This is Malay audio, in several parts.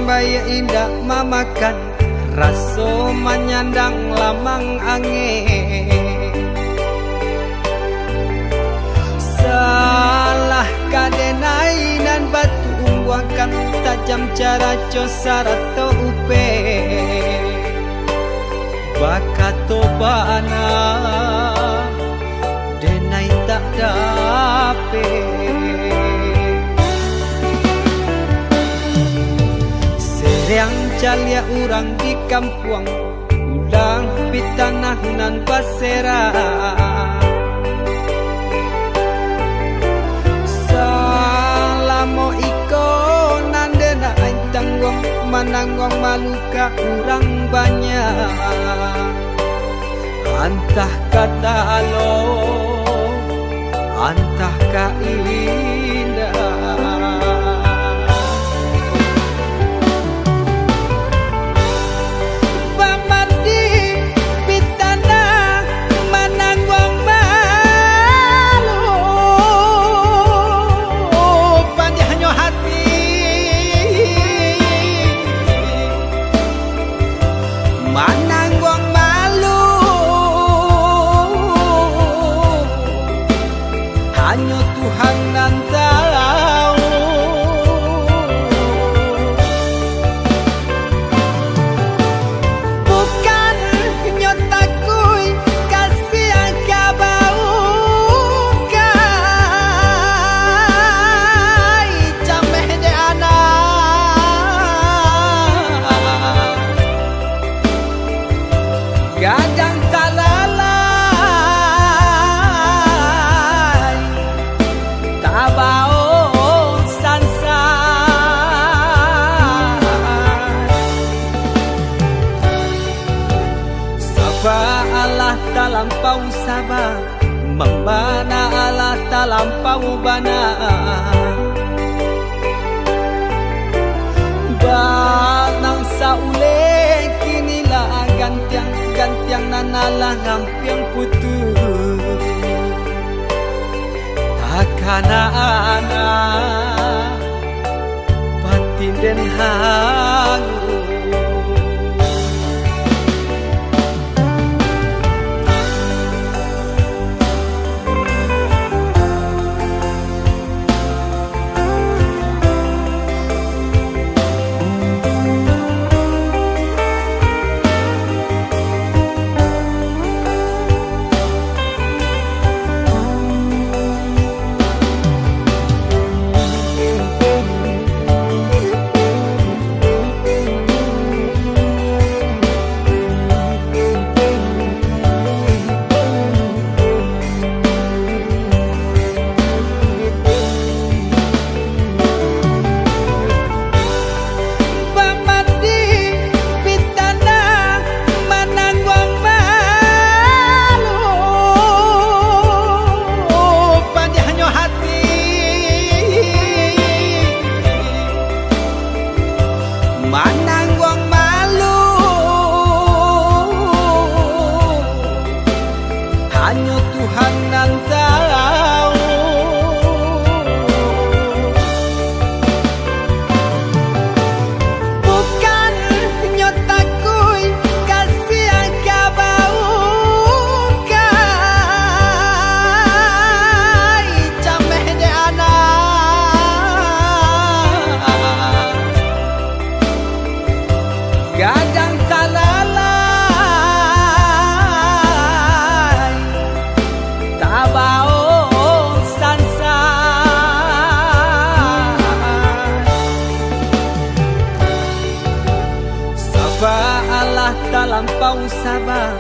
bayi indah mamakan raso menyandang lamang angin. Salah kadenai nan batu umbuakan tajam cara cosar atau upe bakato bana denai tak dape. Seriang calia urang di kampung ulang pitanah nan pasera. Salamo iko nandena ain tanggung mananggong maluka urang banyak. Antah kata alo, antah ka indah. Hanya Tuhan yang tahu. Bukan nyotaku kasih yang kabau kai cameh de anak gadang talala tabao sansa. Sabah Allah talampau sabah, membana Allah talampau bana. Banang saule kinilah gantiang nanalah ngampiang putus. Takana anak batin den hangu. Mananggong malu hanya Tuhan yang tahu. Bukan nyotaku kasih yang kabau kai cameh de anak gadang talalai tabao sansa. Sabah Allah talampau sabah,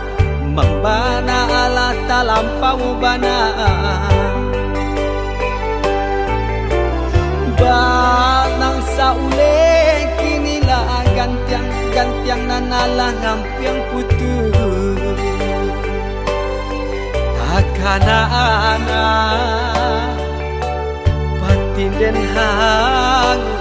membana Allah talampau bana. Banang saule kinilah gantiang nanalah ngampiang putus. Takana anak batin den hangu.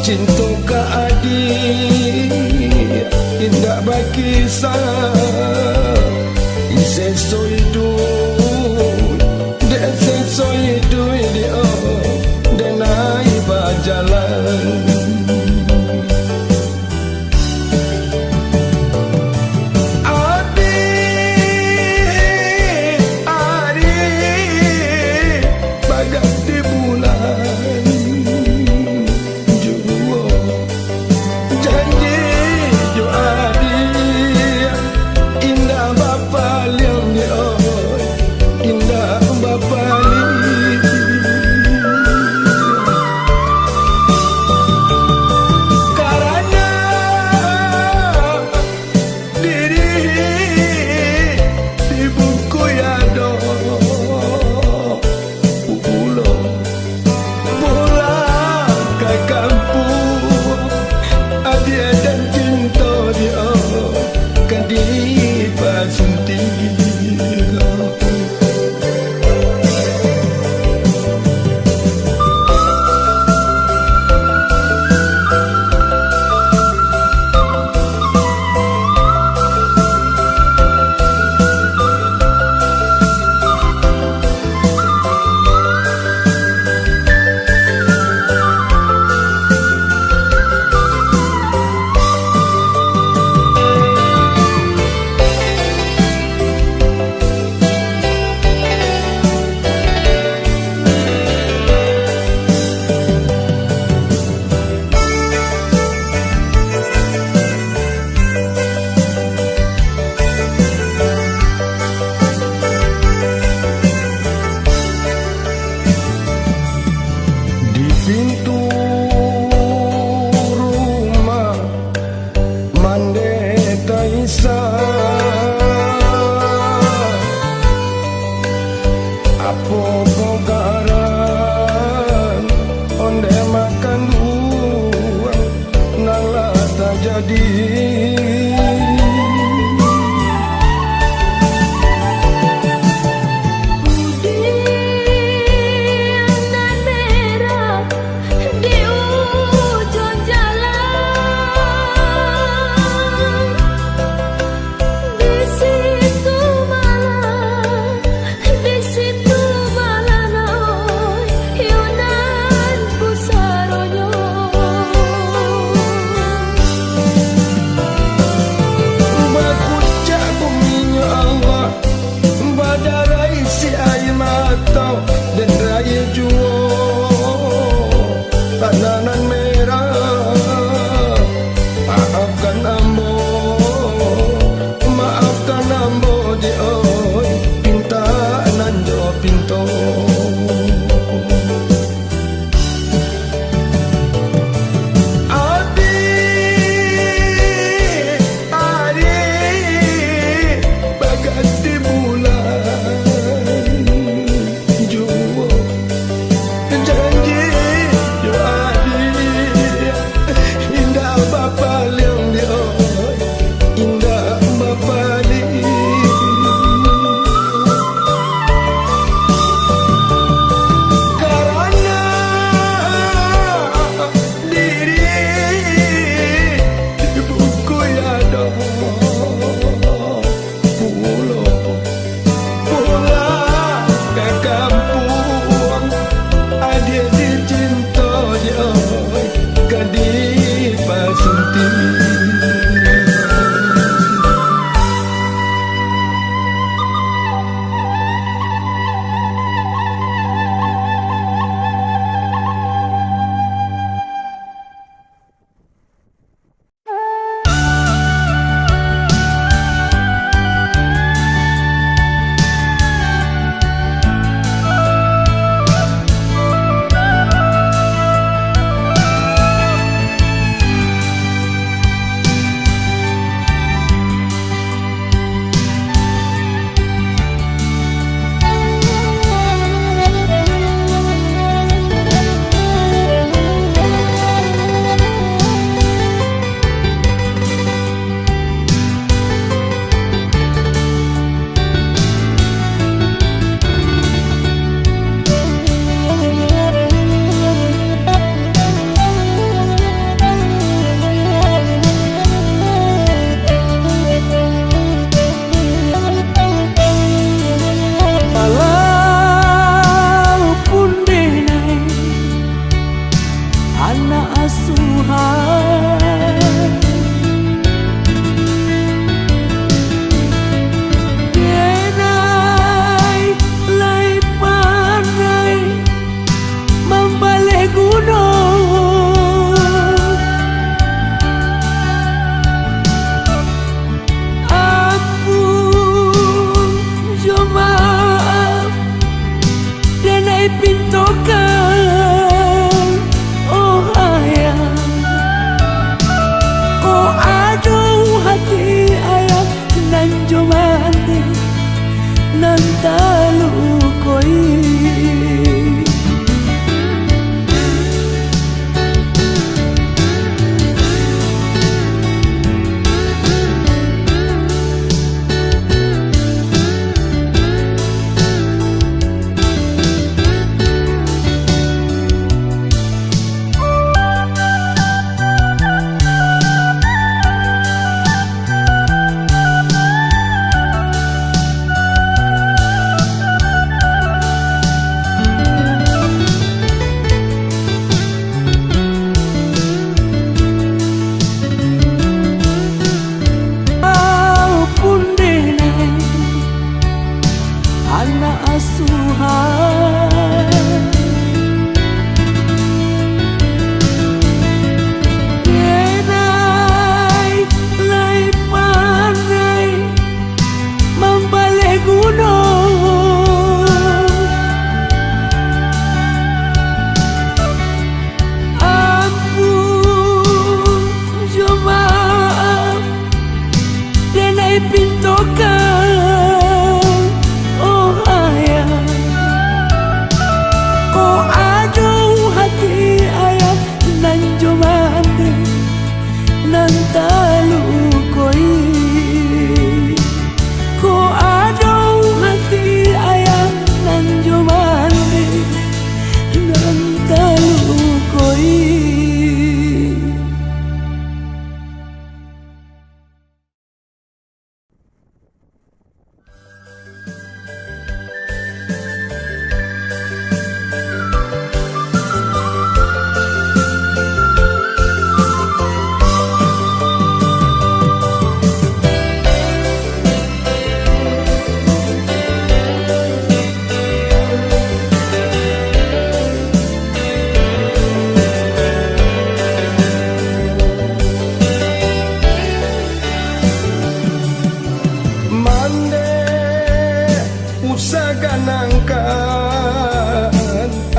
cinta ka adik indah bakisah ise soidu de se soidu dia denai bajalan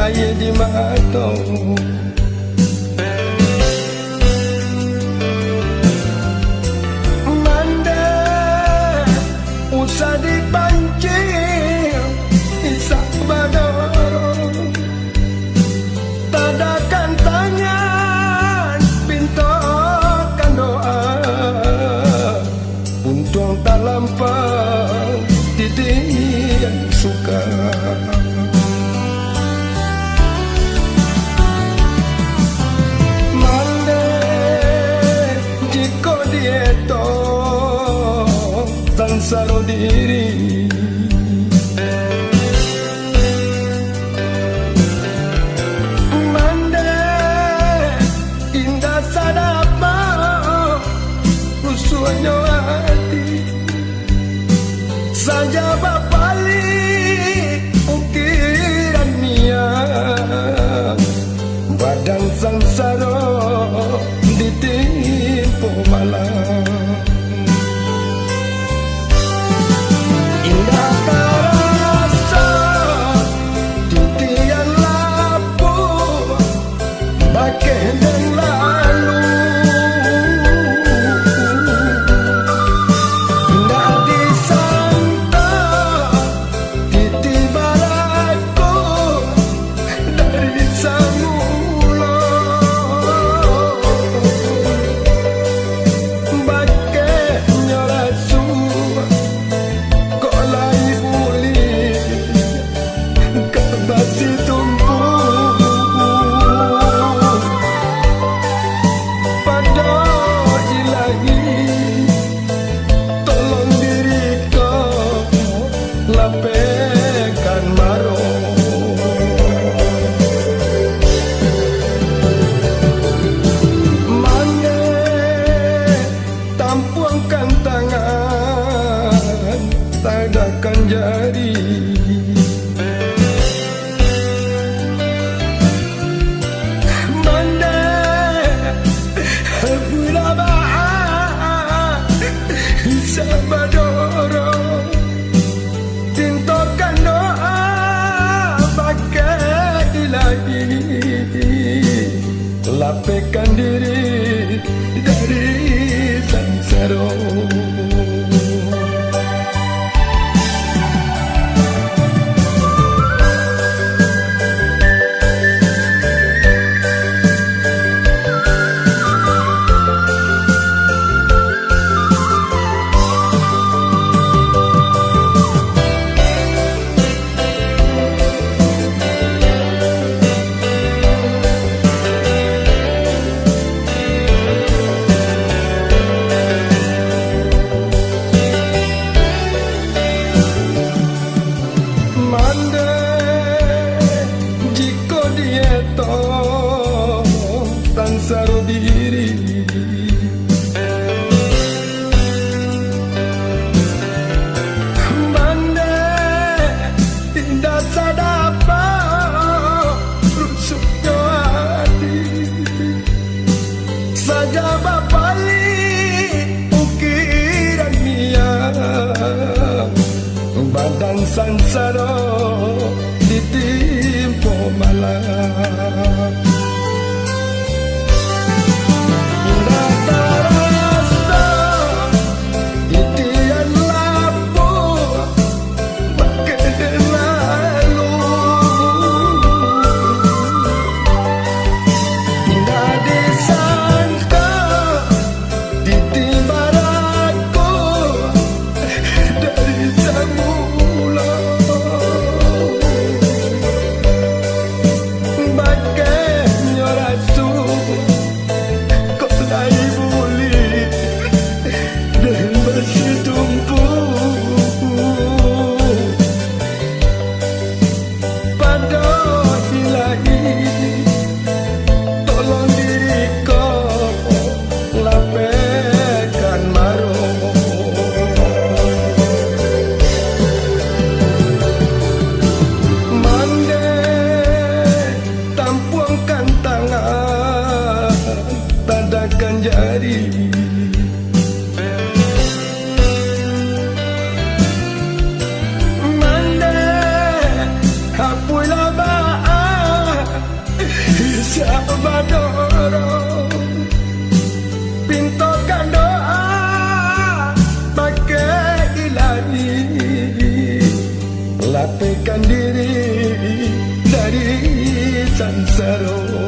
aye di mato mande usah dipancing isak badoro tadakan tangan pintokan doa untung tak lampau titian suka mande jiko dieto sansaro diri mande indah sadapa rusuhnya hati saja bapali ukiran niat badan sansaro ditimpu malam indah terasa titian lapu bagai dan lalu indah disangka titi baraku dari sangulo bagai nyorasu kok lai buli kebasi tumpu pada ilahi tolong diriku lapekan maro mane tampuangkan tangan tadakan jari mane bila ba'a sabadoro tintokan doa bagai ilahi lapekan diri dari sansaro mande jiko dieto sansaro diri mande indah sadapa rusuknya hati saja bapali ukiran niat badan sansaro ditimpu malam indah terasa titian lapu bagai lalu indah disangka titi baraku dari semula bagai nyorasu kok lai buli dan masih tumpu pada ilahi tolong diriku lapekan maro mande tampuangkan tangan tadakan jari mande hapulah ba'a sansaro.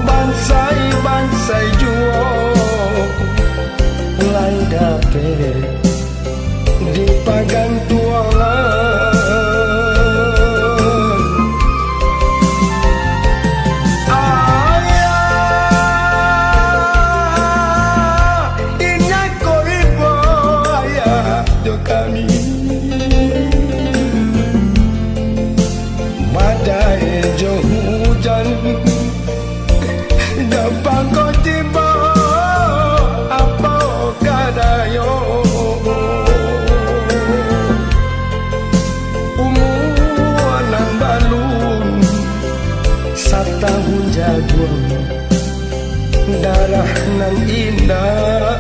bansai juo Lai dapet di pagantuangan Ayah Ingat koribo ayah do kami Badai jo hujan Dapat kau tiba apa kadayo Umur nan balun Satahun jagung Darah nan indah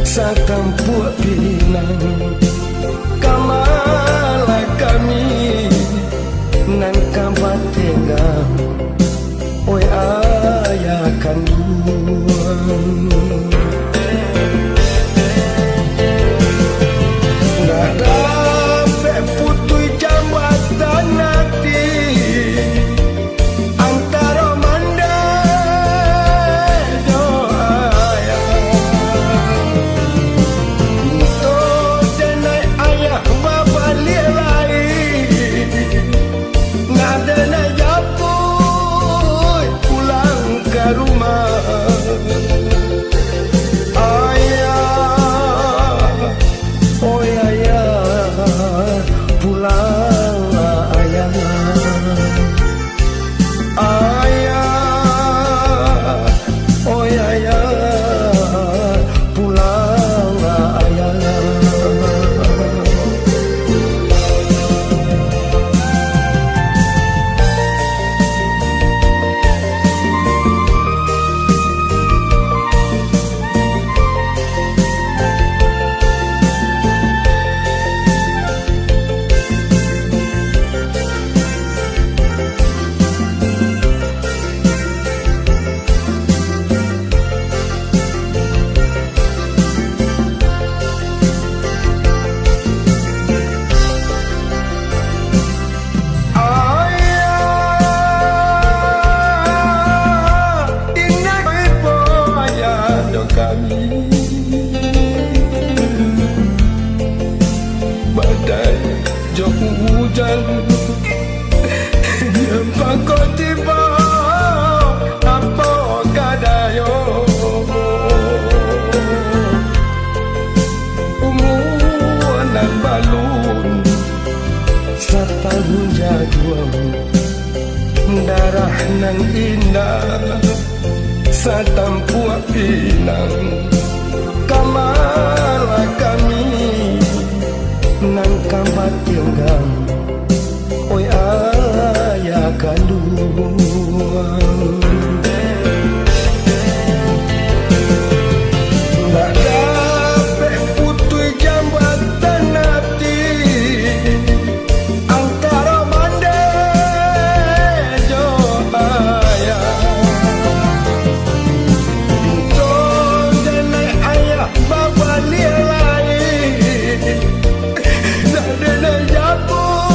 Sakampuk pinang Kamala kami Nan kampat tengah Oi ayah kandung Nggak dapat putui jambatan nanti Antara manda doa ayah Untuk denai ayah bapa lirai Nggak denai rumah ayah oh ayah pulang ayah ayah oh ayah pulang ayah kami badai jauh hujan Jempang kau tiba apa kadayo Umur nan balun Satahun jaduang Darah nan indah Satampuak pinang Kamala kami Nang kambat tinggang Oi ayah kandung Nggak dapat putui jambatan nanti Antara manda jo ayah Bapa lirai Nak dengar jatuh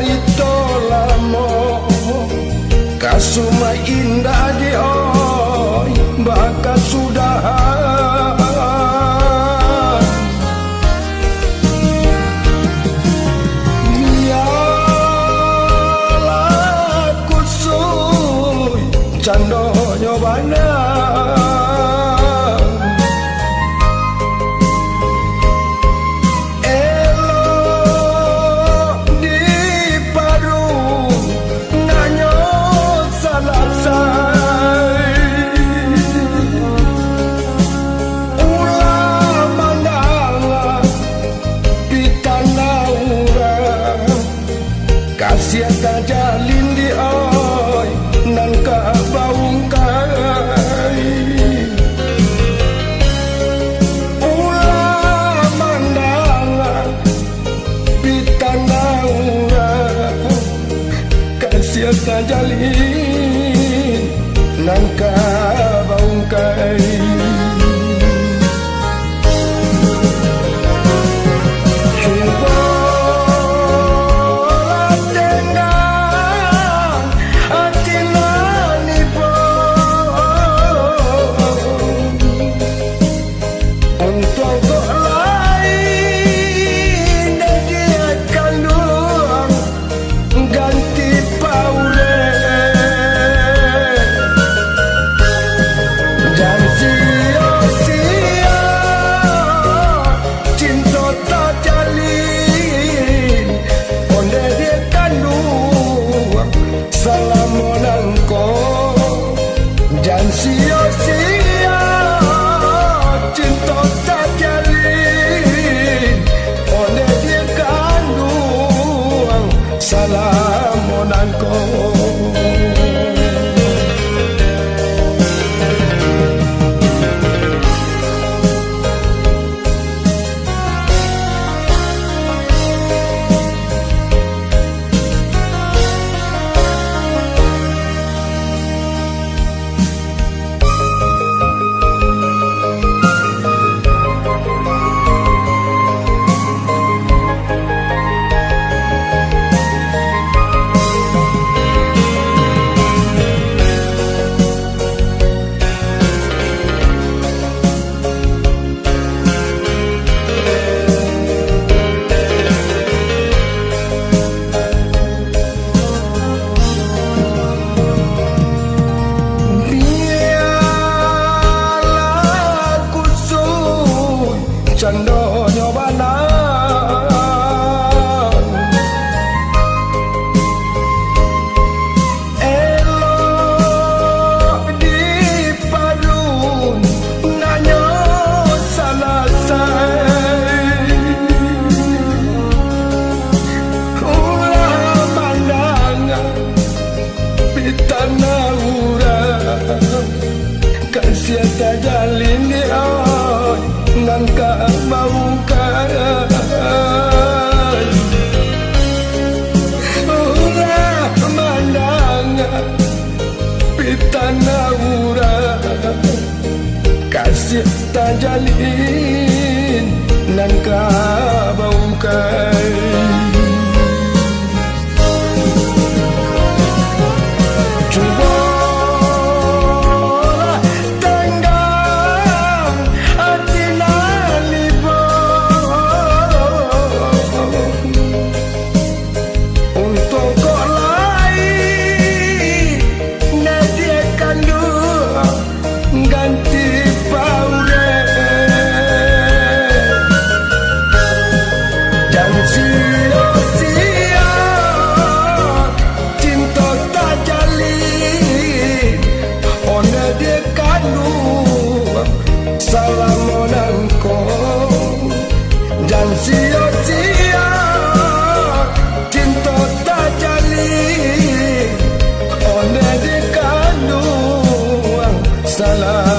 carito lamo kasuma indah di oi bakal sudahan biarlah kusui cando nyobana siata jalin di oi nan ka baung kai ulah mandanga pitana ura kasiata jalin nan ka baung kai sia-sia cinta tak jalin oleh dia kandung salamonanko cando nyobanan elok di padun nanyo salasai ulah mandangan pitana urang kasih tak jalin di nan ka mau kai ulah mandangan pitana urang kasih tak jalin nan ka mau kai salamonanko dan sia-sia cinta tak jalin oleh dikandung salah